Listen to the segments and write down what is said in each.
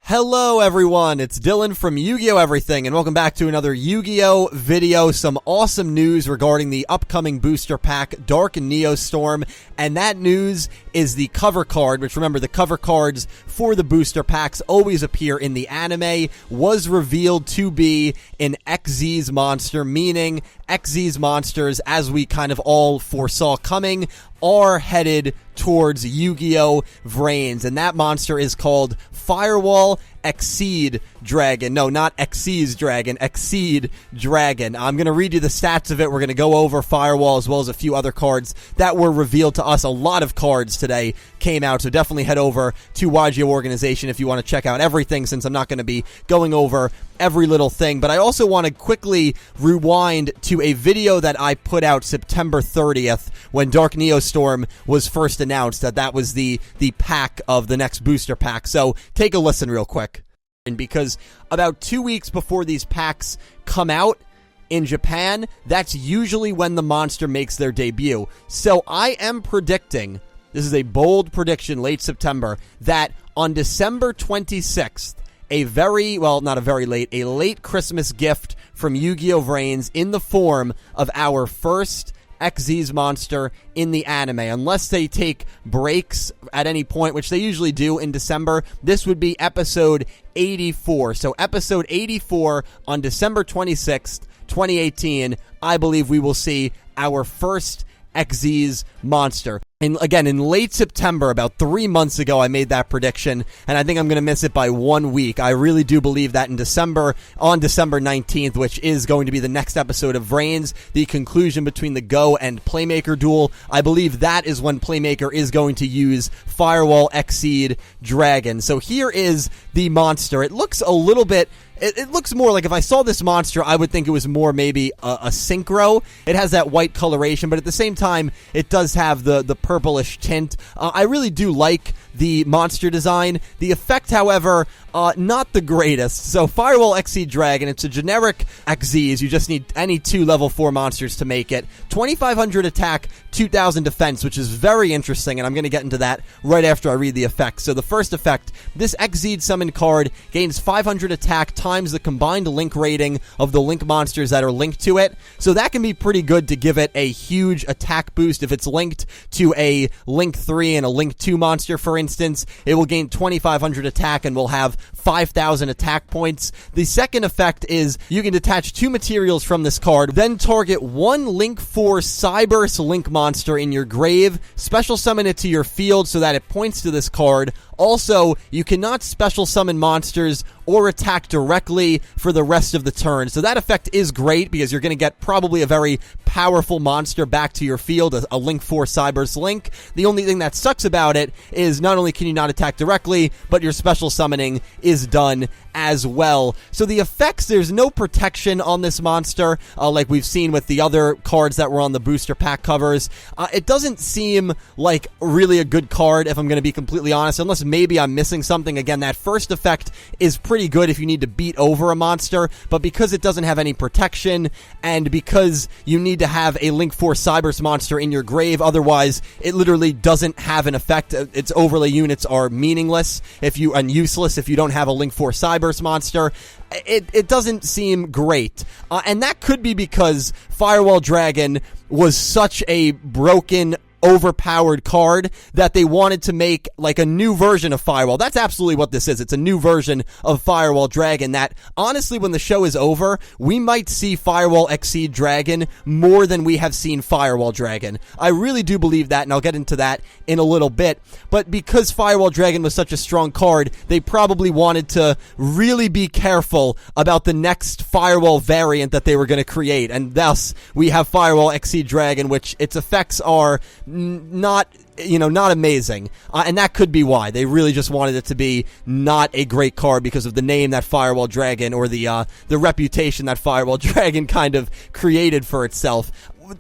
Hello everyone, it's Dylan from Yu-Gi-Oh Everything, and welcome back to another Yu-Gi-Oh video. Some awesome news regarding the upcoming booster pack, Dark Neostorm, and that news is the cover card, which remember, the cover cards for the booster packs always appear in the anime, was revealed to be an XYZ monster, meaning XYZ monsters, as we kind of all foresaw coming, are headed towards Yu-Gi-Oh VRAINS, and that monster is called Firewall XCEED Dragon. No, not XYZ Dragon, XCEED Dragon. I'm going to read you the stats of it. We're going to go over Firewall as well as a few other cards that were revealed to us. A lot of cards today came out, so definitely head over to Yugioh Organization if you want to check out everything, since I'm not going to be going over every little thing. But I also want to quickly rewind to a video that I put out September 30th when Dark Neostorm was first announced, that was the pack of the next booster pack. So take a listen real quick. And because about 2 weeks before these packs come out in Japan, that's usually when the monster makes their debut. So I am predicting, this is a bold prediction, late September, that on December 26th, a late Christmas gift from Yu-Gi-Oh VRAINS in the form of our first XYZ monster in the anime. Unless they take breaks at any point, which they usually do in December, this would be episode 84. So episode 84 on December 26th, 2018, I believe we will see our first XYZ monster. And again, in late September, about 3 months ago, I made that prediction, and I think I'm going to miss it by 1 week. I really do believe that in December, on December 19th, which is going to be the next episode of VRAINS, the conclusion between the Go and Playmaker duel, I believe that is when Playmaker is going to use Firewall XCEED Dragon. So here is the monster. It looks a little bit... It looks more like, if I saw this monster, I would think it was more maybe a synchro. It has that white coloration, but at the same time, it does have the purplish tint. I really do like the monster design. The effect, however, not the greatest. So Firewall XCEED Dragon, it's a generic XYZ. You just need any 2 level 4 monsters to make it. 2,500 attack, 2,000 defense, which is very interesting, and I'm going to get into that right after I read the effects. So the first effect, this XYZ summon card gains 500 attack times the combined link rating of the link monsters that are linked to it. So that can be pretty good to give it a huge attack boost. If it's linked to a link 3 and a link 2 monster, for instance, it will gain 2,500 attack and will have 5,000 attack points. The second effect is you can detach 2 materials from this card, then target 1 link 4 Cyberses link monster in your grave, special summon it to your field so that it points to this card. Also, you cannot special summon monsters or attack directly for the rest of the turn. So that effect is great because you're going to get probably a very powerful monster back to your field, a link 4 Cyberses link. The only thing that sucks about it is not only can you not attack directly, but your special summoning is done as well. So the effects, there's no protection on this monster, like we've seen with the other cards that were on the booster pack covers. It doesn't seem like really a good card, if I'm going to be completely honest, unless maybe I'm missing something. Again, that first effect is pretty good if you need to beat over a monster, but because it doesn't have any protection, and because you need to have a link 4 Cyberses monster in your grave, otherwise it literally doesn't have an effect. Its overlay units are meaningless and useless if you don't have a link 4 Cyberses monster. It doesn't seem great. And that could be because Firewall Dragon was such a broken, overpowered card that they wanted to make like a new version of Firewall. That's absolutely what this is. It's a new version of Firewall Dragon that, honestly, when the show is over, we might see Firewall XCEED Dragon more than we have seen Firewall Dragon. I really do believe that, and I'll get into that in a little bit. But because Firewall Dragon was such a strong card, they probably wanted to really be careful about the next Firewall variant that they were going to create, and thus we have Firewall XCEED Dragon, which its effects are not amazing, and that could be why they really just wanted it to be not a great card because of the name that Firewall Dragon, or the reputation that Firewall Dragon kind of created for itself.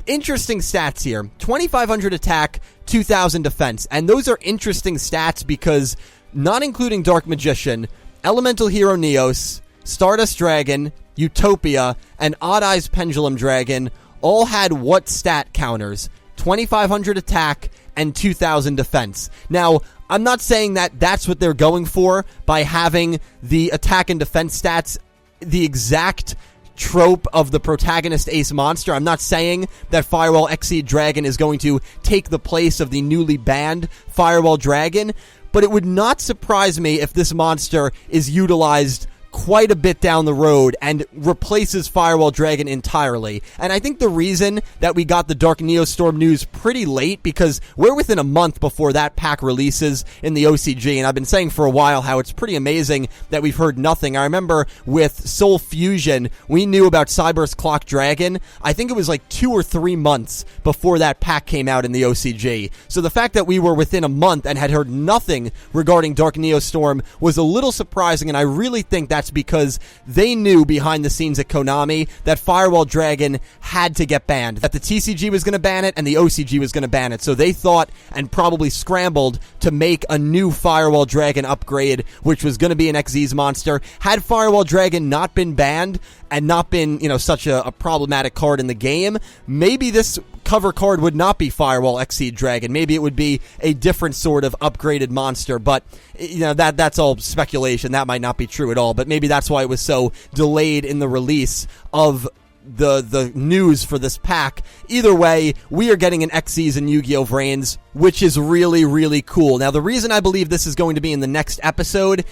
Interesting stats here: 2,500 attack, 2,000 defense, and those are interesting stats because, not including Dark Magician, Elemental Hero Neos, Stardust Dragon, Utopia, and Odd Eyes Pendulum Dragon all had what stat counters? 2,500 attack and 2,000 defense. Now, I'm not saying that that's what they're going for by having the attack and defense stats the exact trope of the protagonist ace monster. I'm not saying that Firewall XCEED Dragon is going to take the place of the newly banned Firewall Dragon, but it would not surprise me if this monster is utilized quite a bit down the road and replaces Firewall Dragon entirely. And I think the reason that we got the Dark Neostorm news pretty late, because we're within a month before that pack releases in the OCG, and I've been saying for a while how it's pretty amazing that we've heard nothing. I remember with Soul Fusion, we knew about Cyberse Clock Dragon, I think it was like 2 or 3 months before that pack came out in the OCG. So the fact that we were within a month and had heard nothing regarding Dark Neostorm was a little surprising, and I really think that's because they knew behind the scenes at Konami that Firewall Dragon had to get banned, that the TCG was going to ban it and the OCG was going to ban it. So they thought and probably scrambled to make a new Firewall Dragon upgrade, which was going to be an XYZ monster. Had Firewall Dragon not been banned and not been, such a problematic card in the game, maybe this cover card would not be Firewall XCEED Dragon. Maybe it would be a different sort of upgraded monster, but that's all speculation. That might not be true at all, but maybe that's why it was so delayed in the release of the news for this pack. Either way, we are getting an XYZ in Yu-Gi-Oh VRAINS, which is really, really cool. Now, the reason I believe this is going to be in the next episode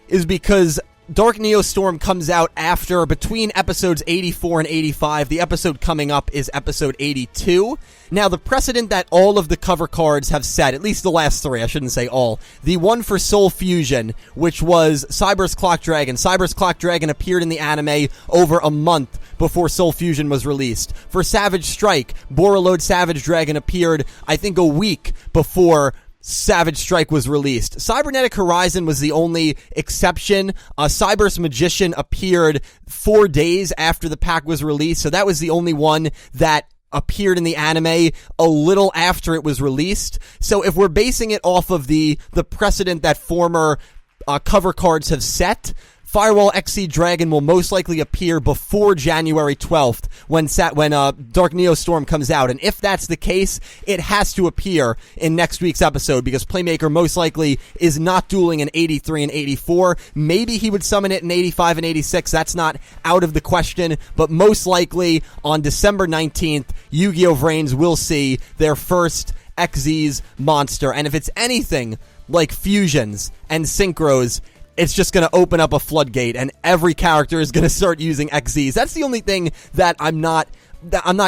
is because Dark Neostorm comes out between episodes 84 and 85. The episode coming up is episode 82. Now, the precedent that all of the cover cards have set, at least the last 3, I shouldn't say all, the one for Soul Fusion, which was Cyberse Clock Dragon. Cyberse Clock Dragon appeared in the anime over a month before Soul Fusion was released. For Savage Strike, Borreload Savage Dragon appeared, I think, a week before Savage Strike was released. Cybernetic Horizon was the only exception. Cyberse Magician appeared 4 days after the pack was released, so that was the only one that appeared in the anime a little after it was released. So if we're basing it off of the precedent that former cover cards have set, Firewall XCEED Dragon will most likely appear before January 12th when Dark Neostorm comes out. And if that's the case, it has to appear in next week's episode because Playmaker most likely is not dueling in 83 and 84. Maybe he would summon it in 85 and 86. That's not out of the question. But most likely on December 19th, Yu-Gi-Oh VRAINS will see their first XYZ monster. And if it's anything like fusions and synchros, it's just going to open up a floodgate, and every character is going to start using XYZs. That's the only thing that I'm not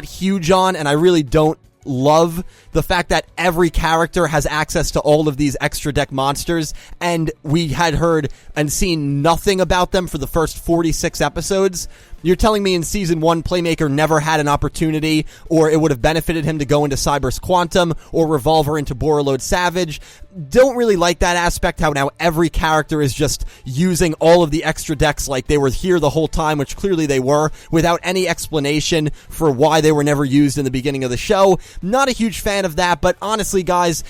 huge on, and I really don't love the fact that every character has access to all of these extra deck monsters, and we had heard and seen nothing about them for the first 46 episodes. You're telling me in Season 1, Playmaker never had an opportunity, or it would have benefited him to go into Cyberse Quantum, or Revolver into Borreload Savage. Don't really like that aspect, how now every character is just using all of the extra decks like they were here the whole time, which clearly they were, without any explanation for why they were never used in the beginning of the show. Not a huge fan of that, but honestly, guys,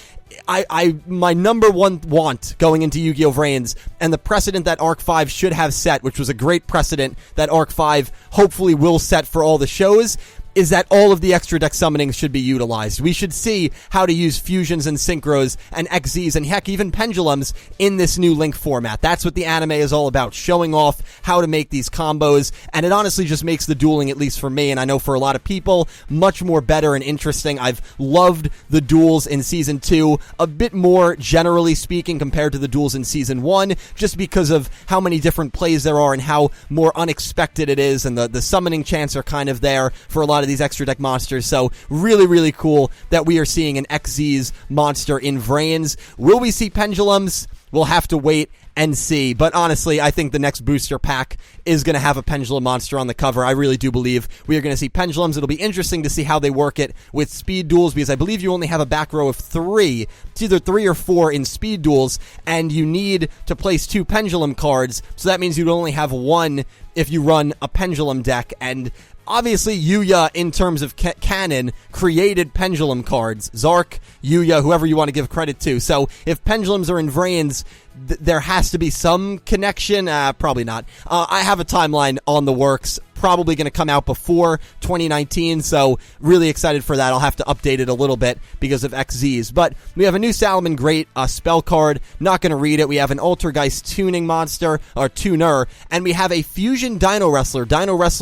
my number one want going into Yu-Gi-Oh VRAINS, and the precedent that Arc 5 should have set, which was a great precedent that Arc 5 hopefully will set for all the shows, is that all of the extra deck summonings should be utilized. We should see how to use fusions and synchros and XZs and heck, even pendulums in this new Link format. That's what the anime is all about, showing off how to make these combos, and it honestly just makes the dueling, at least for me, and I know for a lot of people, much more better and interesting. I've loved the duels in Season 2 a bit more, generally speaking, compared to the duels in Season 1, just because of how many different plays there are and how more unexpected it is, and the summoning chants are kind of there for a lot of these extra deck monsters. So really, really cool that we are seeing an XYZ monster in VRAINS. Will we see pendulums? We'll have to wait and see. But honestly, I think the next booster pack is going to have a pendulum monster on the cover. I really do believe we are going to see pendulums. It'll be interesting to see how they work it with speed duels, because I believe you only have a back row of 3. It's either 3 or 4 in speed duels, and you need to place 2 pendulum cards, so that means you'd only have 1 if you run a pendulum deck. And obviously, Yugioh, in terms of canon, created pendulum cards. Zark, Yugioh, whoever you want to give credit to. So if pendulums are in VRAINS, there has to be some connection. Probably not. I have a timeline on the works. probably going to come out before 2019, so really excited for that. I'll have to update it a little bit because of XZs. But we have a new Salaman Great spell card. Not going to read it. We have an Altergeist tuning monster, or tuner, and we have a Fusion Dino Wrestler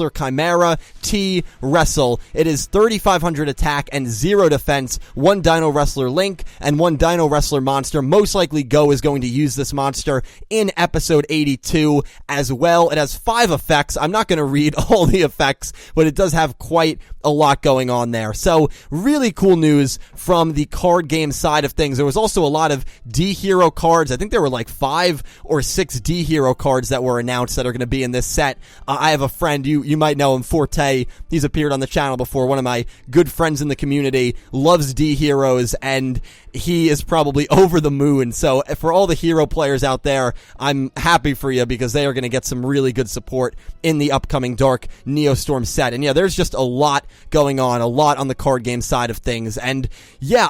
Chimera T Wrestle. It is 3,500 attack and 0 defense, 1 Dino Wrestler Link, and 1 Dino Wrestler monster. Most likely Go is going to use this monster in episode 82 as well. It has 5 effects. I'm not going to read all the effects, but it does have quite a lot going on there. So really cool news from the card game side of things. There was also a lot of D-Hero cards. I think there were like 5 or 6 D-Hero cards that were announced that are going to be in this set. I have a friend, you might know him, Forte. He's appeared on the channel before. One of my good friends in the community, loves D-Heroes, and he is probably over the moon. So for all the hero players out there, I'm happy for you because they are going to get some really good support in the upcoming Dark Neostorm set. And yeah, there's just a lot going on, a lot on the card game side of things. And yeah,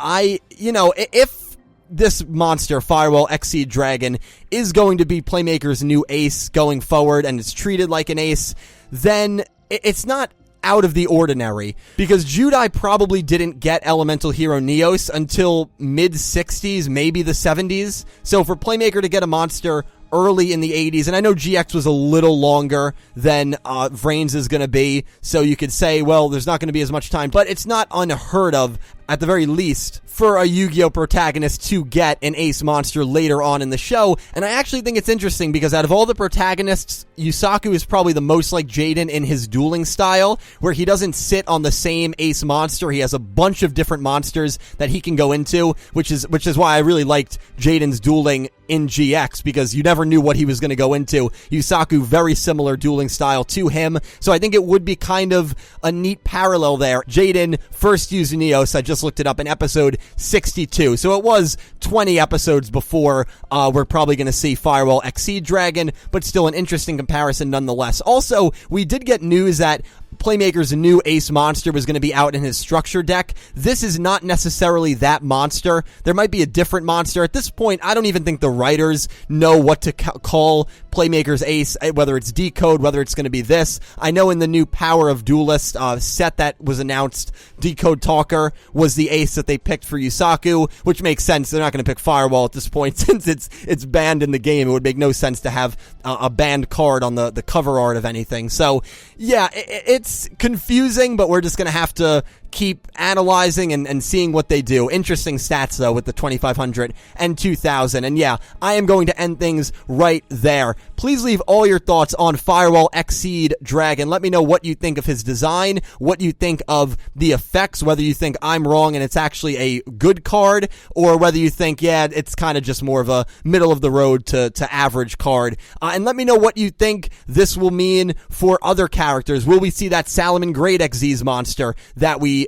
if this monster, Firewall XCEED Dragon, is going to be Playmaker's new ace going forward and it's treated like an ace, then it's not out of the ordinary, because Judai probably didn't get Elemental Hero Neos until mid-60s, maybe the 70s. So for Playmaker to get a monster early in the 80s, and I know GX was a little longer than VRAINS is going to be, so you could say, well, there's not going to be as much time, but it's not unheard of, at the very least, for a Yu-Gi-Oh protagonist to get an ace monster later on in the show. And I actually think it's interesting because out of all the protagonists, Yuusaku is probably the most like Jaden in his dueling style, where he doesn't sit on the same ace monster. He has a bunch of different monsters that he can go into, which is why I really liked Jaden's dueling in GX, because you never knew what he was going to go into. Yuusaku, very similar dueling style to him, so I think it would be kind of a neat parallel there. Jaden first used Neos, I just looked it up, in episode 62, so it was 20 episodes before we're probably going to see Firewall XCEED Dragon, but still an interesting comparison nonetheless. Also, we did get news that Playmaker's new ace monster was going to be out in his structure deck. This is not necessarily that monster. There might be a different monster. At this point, I don't even think the writers know what to call Playmaker's ace, whether it's Decode, whether it's going to be this. I know in the new Power of Duelist set that was announced, Decode Talker was the ace that they picked for Yuusaku, which makes sense. They're not going to pick Firewall at this point since it's banned in the game. It would make no sense to have a banned card on the cover art of anything. So, yeah, it's confusing, but we're just going to have to keep analyzing and seeing what they do. Interesting stats, though, with the 2,500 and 2,000. And yeah, I am going to end things right there. Please leave all your thoughts on Firewall XCEED Dragon. Let me know what you think of his design, what you think of the effects, whether you think I'm wrong and it's actually a good card, or whether you think, yeah, it's kind of just more of a middle-of-the-road to average card. And let me know what you think this will mean for other characters. Will we see that Salaman Great XZ's monster that we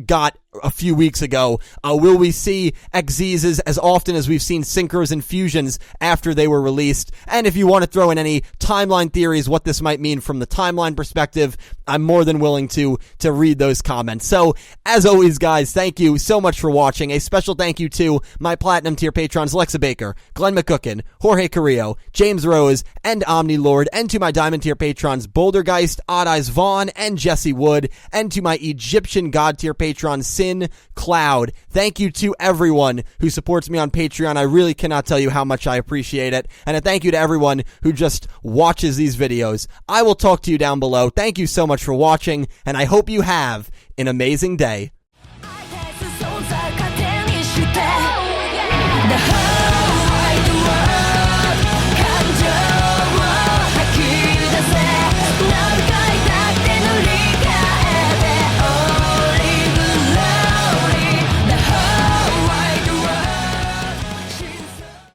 got a few weeks ago? Will we see XZs as often as we've seen synchros and fusions after they were released? And if you want to throw in any timeline theories, what this might mean from the timeline perspective, I'm more than willing to read those comments. So, as always, guys, thank you so much for watching. A special thank you to my Platinum tier patrons Lexa Baker, Glen McGookin, Jorge Carrillo, James Rose, and Omni Lord, and to my Diamond tier patrons Bouldergeist, Odd Eyes Vaughn, and Jesse Wood, and to my Egyptian God tier patrons Syn Cloud. Thank you to everyone who supports me on Patreon. I really cannot tell you how much I appreciate it. And a thank you to everyone who just watches these videos. I will talk to you down below. Thank you so much for watching, and I hope you have an amazing day.